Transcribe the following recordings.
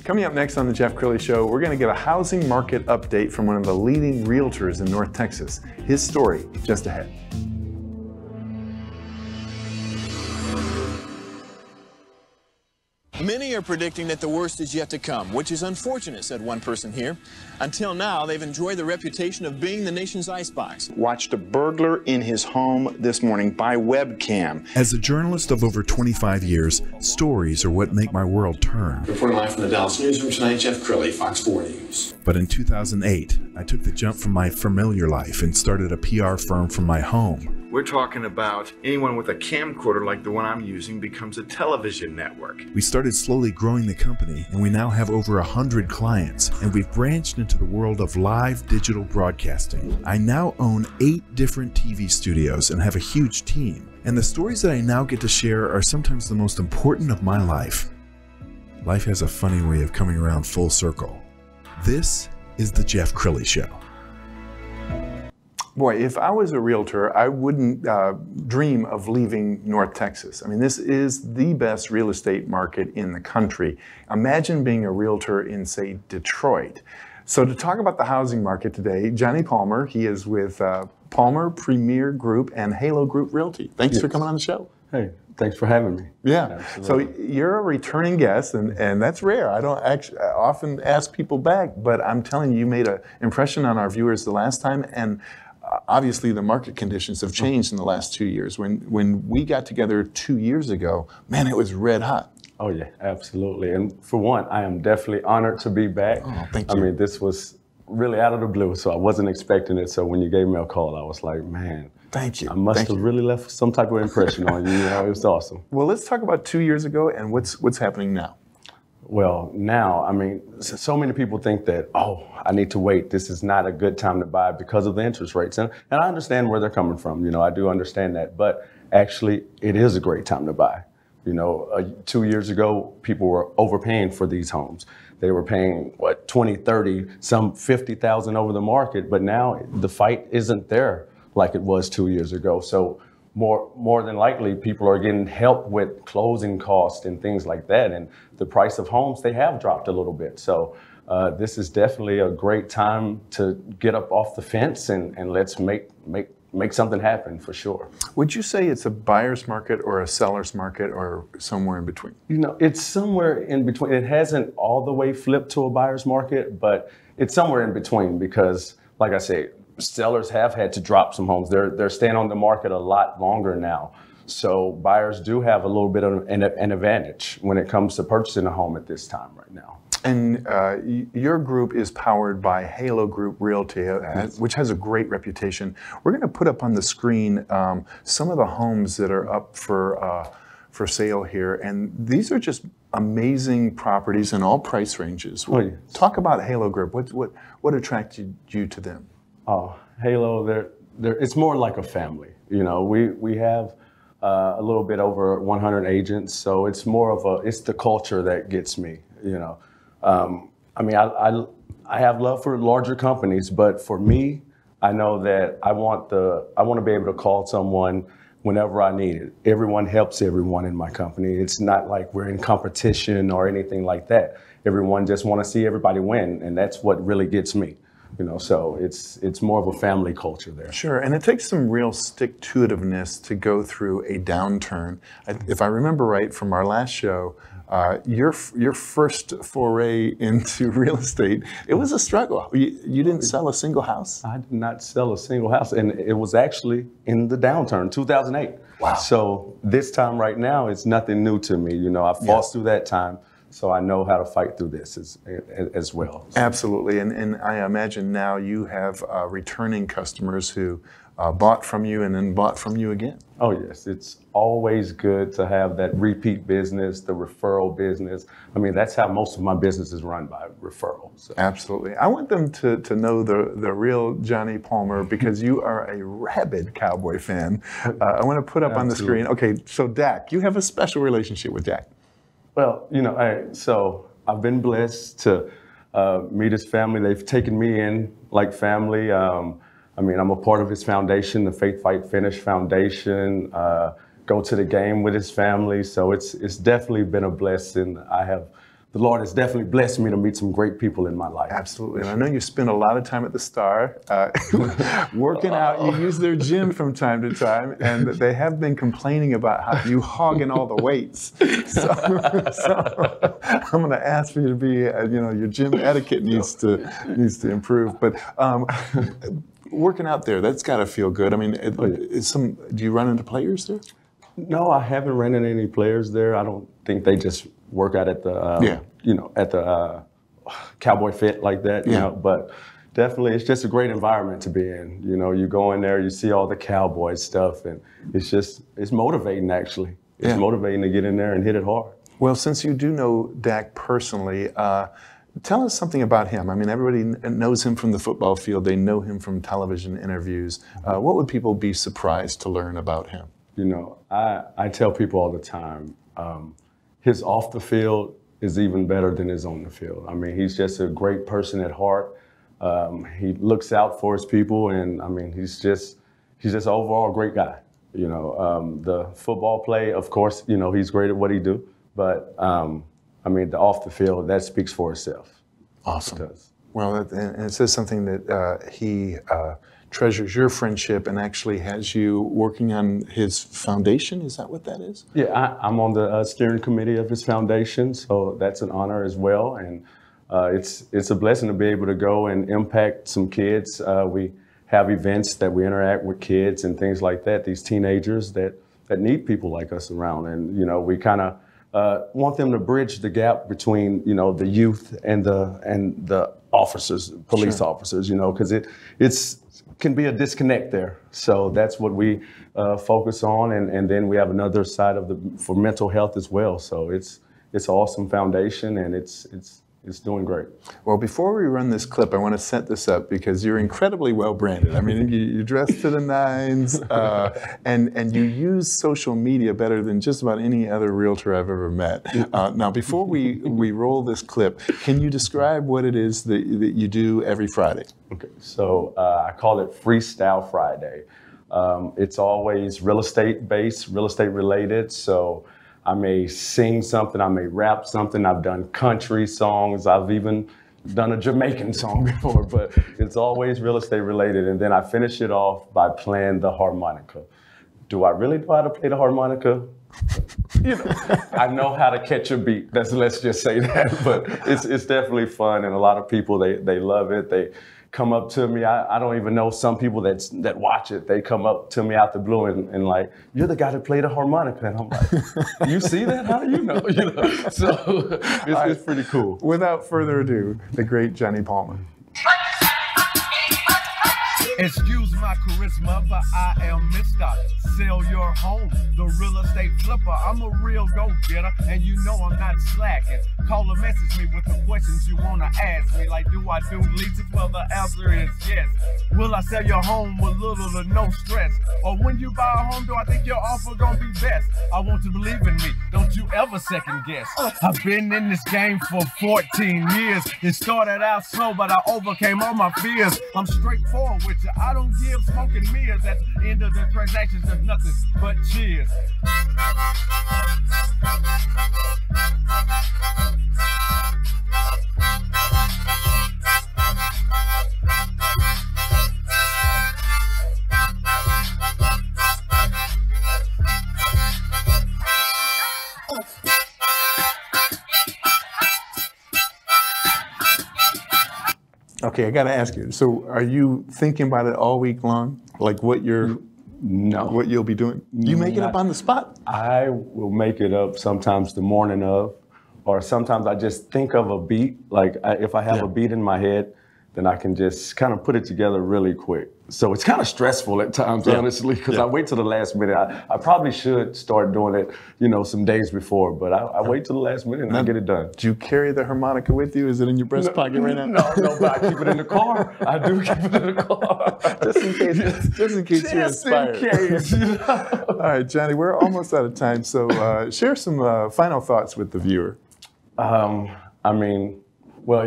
Coming up next on the Jeff Crilley Show, we're going to get a housing market update from one of the leading realtors in North Texas. His story just ahead. Many are predicting that the worst is yet to come, which is unfortunate, said one person here. Until now, they've enjoyed the reputation of being the nation's icebox. Watched a burglar in his home this morning by webcam. As a journalist of over 25 years, stories are what make my world turn. Reporting live from the Dallas newsroom tonight, Jeff Crilley, Fox 4 News. But in 2008, I took the jump from my familiar life and started a PR firm from my home. We're talking about anyone with a camcorder like the one I'm using becomes a television network. We started slowly growing the company, and we now have over 100 clients, and we've branched into the world of live digital broadcasting. I now own 8 different TV studios and have a huge team. And the stories that I now get to share are sometimes the most important of my life. Life has a funny way of coming around full circle. This is the Jeff Crilley Show. Boy, if I was a realtor, I wouldn't dream of leaving North Texas. I mean, this is the best real estate market in the country. Imagine being a realtor in, say, Detroit. So to talk about the housing market today, Johnie Palmer, he is with Palmer Premier Group and Halo Group Realty. Thanks for coming on the show. Hey, thanks for having me. Yeah. Absolutely. So you're a returning guest, and that's rare. I don't actually often ask people back, but I'm telling you, you made an impression on our viewers the last time, and obviously the market conditions have changed in the last 2 years. When we got together 2 years ago, man, it was red hot. Oh yeah, absolutely. And for one, I am definitely honored to be back. Oh, thank you. I mean, this was really out of the blue, so I wasn't expecting it. So when you gave me a call, I was like, man, thank you. I must have really left some type of impression on you. You know, it was awesome. Well, let's talk about 2 years ago and what's happening now. Well, now, I mean, so many people think that, oh, I need to wait. This is not a good time to buy because of the interest rates. And I understand where they're coming from. You know, I do understand that. But actually, it is a great time to buy. You know, 2 years ago, people were overpaying for these homes. They were paying, what, 20, 30, some 50,000 over the market. But now the fight isn't there like it was 2 years ago. So more than likely, people are getting help with closing costs and things like that. And the price of homes, they have dropped a little bit. So this is definitely a great time to get up off the fence and let's make something happen for sure. Would you say it's a buyer's market or a seller's market or somewhere in between? You know, it's somewhere in between. It hasn't all the way flipped to a buyer's market, but it's somewhere in between because, like I say, sellers have had to drop some homes. They're staying on the market a lot longer now. So buyers do have a little bit of an advantage when it comes to purchasing a home at this time right now. And your group is powered by Halo Group Realty, which has a great reputation. We're going to put up on the screen some of the homes that are up for sale here. And these are just amazing properties in all price ranges. Oh, yes. Talk about Halo Group. What attracted you to them? Oh, Halo, it's more like a family. You know, we have a little bit over 100 agents, so it's more of it's the culture that gets me, you know. I mean, I have love for larger companies, but for me, I know that I want to be able to call someone whenever I need it. Everyone helps everyone in my company. It's not like we're in competition or anything like that. Everyone just want to see everybody win, and that's what really gets me. You know, so it's more of a family culture there. Sure, and it takes some real stick-to-itiveness to go through a downturn. If I remember right from our last show, your first foray into real estate, it was a struggle. You didn't sell a single house? I did not sell a single house, and it was actually in the downturn, 2008. Wow. So this time right now, it's nothing new to me. You know, I fought through that time. So I know how to fight through this as well. So. Absolutely, and I imagine now you have returning customers who bought from you and then bought from you again. Oh yes, it's always good to have that repeat business, the referral business. I mean, that's how most of my business is run, by referral. So. Absolutely. I want them to know the real Johnie Palmer because you are a rabid Cowboy fan. I want to put up on the screen. Okay, so Dak, you have a special relationship with Dak. Well, you know, so I've been blessed to meet his family. They've taken me in like family. I mean, I'm a part of his foundation, the Faith Fight Finish Foundation. Go to the game with his family, so it's definitely been a blessing. I have the Lord has definitely blessed me to meet some great people in my life. Absolutely. And I know you spend a lot of time at the Star working out. You use their gym from time to time, and they have been complaining about how you hogging all the weights. So I'm going to ask for you to be, your gym etiquette needs to improve. But working out there, that's got to feel good. I mean, do you run into players there? No, I haven't ran into any players there. I don't think they just work out at the, at the Cowboy Fit like that, but definitely it's just a great environment to be in. You go in there, you see all the Cowboy stuff, and it's motivating actually. It's motivating to get in there and hit it hard. Well, since you do know Dak personally, tell us something about him. I mean, everybody knows him from the football field. They know him from television interviews. What would people be surprised to learn about him? I tell people all the time, his off the field is even better than his on the field. I mean, he's just a great person at heart. He looks out for his people, and I mean, he's just overall a great guy. The football play, of course, he's great at what he do, but I mean, the off the field, that speaks for itself. Awesome. It does. Well, and it says something that he treasures your friendship and actually has you working on his foundation. Is that what that is? Yeah, I'm on the steering committee of his foundation, so that's an honor as well. And it's a blessing to be able to go and impact some kids. We have events that we interact with kids and things like that, these teenagers that need people like us around. And, we kind of want them to bridge the gap between, the youth and the officers, police officers, because it's can be a disconnect there. So that's what we focus on. And then we have another side for mental health as well. So it's an awesome foundation, and it's doing great. Well, before we run this clip, I want to set this up because you're incredibly well branded. I mean, you dress to the nines, and you use social media better than just about any other realtor I've ever met. Now, before we roll this clip, can you describe what it is that you do every Friday? Okay, so I call it Freestyle Friday. It's always real estate based, real estate related. So I may sing something, I may rap something. I've done country songs. I've even done a Jamaican song before, but it's always real estate related. And then I finish it off by playing the harmonica. Do I really know how to play the harmonica? I know how to catch a beat. Let's just say that, but it's definitely fun. And a lot of people, they love it. They come up to me. I don't even know some people that watch it. They come up to me out the blue and like, you're the guy that played the harmonica. And I'm like, you see that? How do you know? So it's pretty cool. Without further ado, the great Johnie Palmer. Excuse my charisma, but I am Mr. Sell Your Home, the real estate flipper. I'm a real go-getter, and you know I'm not slacking. Call or message me with the questions you want to ask me, like do I do leases? Well, the answer is yes. Will I sell your home with little to no stress? Or when you buy a home, do I think your offer gonna be best? I want you to believe in me, don't you ever second guess. I've been in this game for 14 years. It started out slow, but I overcame all my fears. I'm straightforward with you. I don't give smoke and mirrors. At the end of the transactions, there's nothing but cheers. Okay, I got to ask you. So, are you thinking about it all week long? Like what you'll be doing? You make it up on the spot? I will make it up sometimes the morning of, or sometimes I just think of a beat. Like if I have a beat in my head, then I can just kind of put it together really quick. So it's kind of stressful at times, honestly, because I wait till the last minute. I probably should start doing it, some days before, but I wait till the last minute and I get it done. Do you carry the harmonica with you? Is it in your breast pocket right now? No, but I keep it in the car. I do keep it in the car. Just in case you're inspired. Just in case, All right, Johnie, we're almost out of time, so share some final thoughts with the viewer. Well,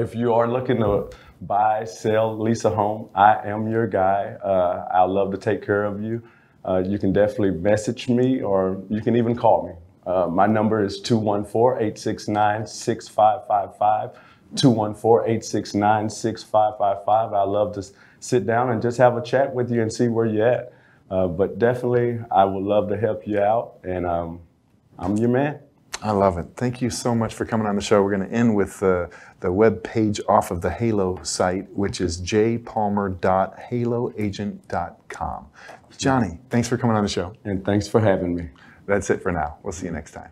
if you are looking to buy, sell, lease a home, I am your guy. I'd love to take care of you. You can definitely message me or you can even call me. My number is 214-869-6555. 214-869-6555. I love to sit down and just have a chat with you and see where you're at. But definitely, I would love to help you out, and I'm your man. I love it. Thank you so much for coming on the show. We're going to end with the web page off of the Halo site, which is jpalmer.haloagent.com. Johnie, thanks for coming on the show. And thanks for having me. That's it for now. We'll see you next time.